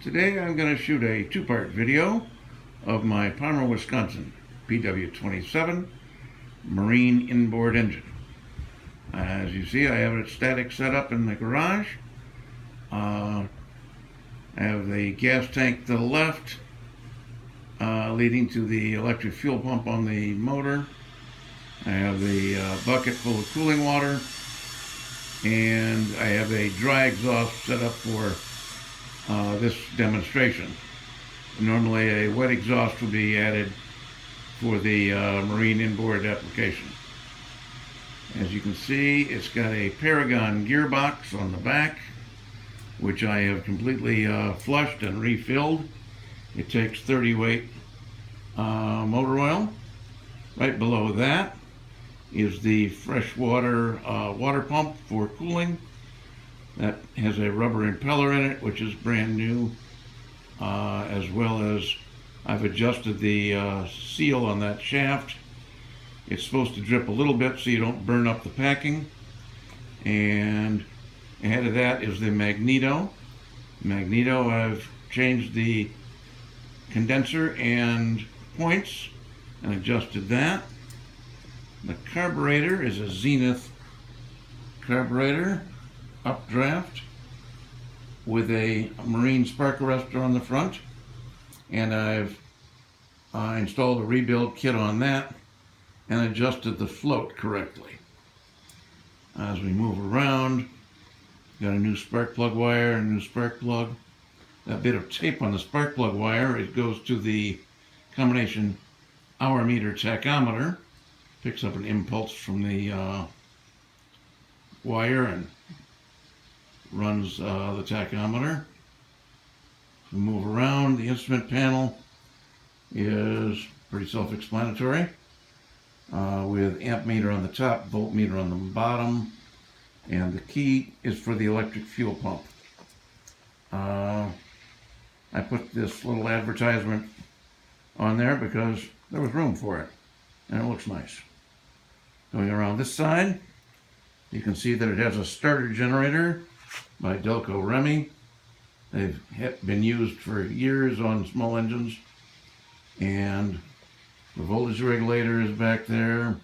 Today I'm going to shoot a two-part video of my Palmer, Wisconsin PW-27 marine inboard engine. As you see, I have it static set up in the garage. I have the gas tank to the left, leading to the electric fuel pump on the motor. I have the bucket full of cooling water, and I have a dry exhaust set up for this demonstration. Normally a wet exhaust would be added for the marine inboard application. As you can see, it's got a Paragon gearbox on the back, which I have completely flushed and refilled. It takes 30 weight motor oil. Right below that is the freshwater water pump for cooling. That has a rubber impeller in it, which is brand new, as well as I've adjusted the seal on that shaft. It's supposed to drip a little bit so you don't burn up the packing. And ahead of that is the magneto. I've changed the condenser and points and adjusted that. The carburetor is a Zenith carburetor, updraft, with a marine spark arrestor on the front, and I've installed a rebuild kit on that and adjusted the float correctly. As we move around, got a new spark plug wire and a new spark plug. That bit of tape on the spark plug wire, it goes to the combination hour meter tachometer, picks up an impulse from the wire and runs the tachometer. We move around. The instrument panel is pretty self-explanatory, with amp meter on the top, voltmeter on the bottom, and the key is for the electric fuel pump. I put this little advertisement on there because there was room for it, and it looks nice. Going around this side, you can see that it has a starter generator by Delco Remy. They've been used for years on small engines, and the voltage regulator is back there.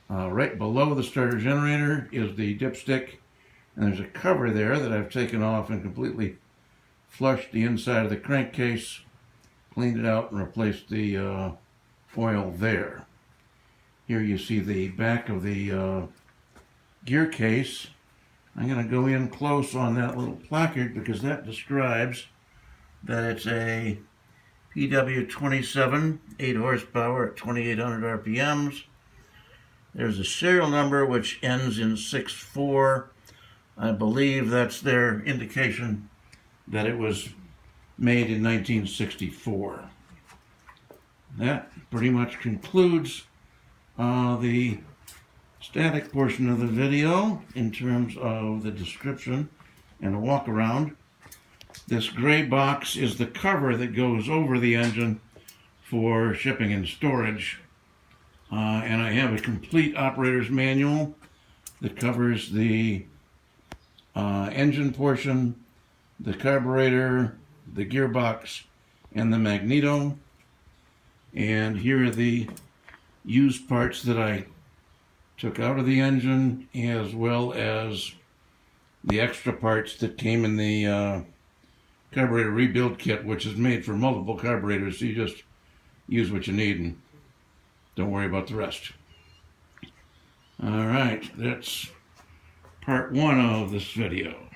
Right below the starter generator is the dipstick, and there's a cover there that I've taken off and completely flushed the inside of the crankcase, cleaned it out, and replaced the oil there. Here you see the back of the gear case. I'm going to go in close on that little placard because that describes that it's a PW-27, 8 horsepower at 2,800 RPMs. There's a serial number which ends in 64. I believe that's their indication that it was made in 1964. That pretty much concludes the static portion of the video in terms of the description and a walk around. This gray box is the cover that goes over the engine for shipping and storage, and I have a complete operator's manual that covers the engine portion, the carburetor, the gearbox, and the magneto. And here are the used parts that I took out of the engine, as well as the extra parts that came in the carburetor rebuild kit, which is made for multiple carburetors, so you just use what you need and don't worry about the rest. Alright, that's part one of this video.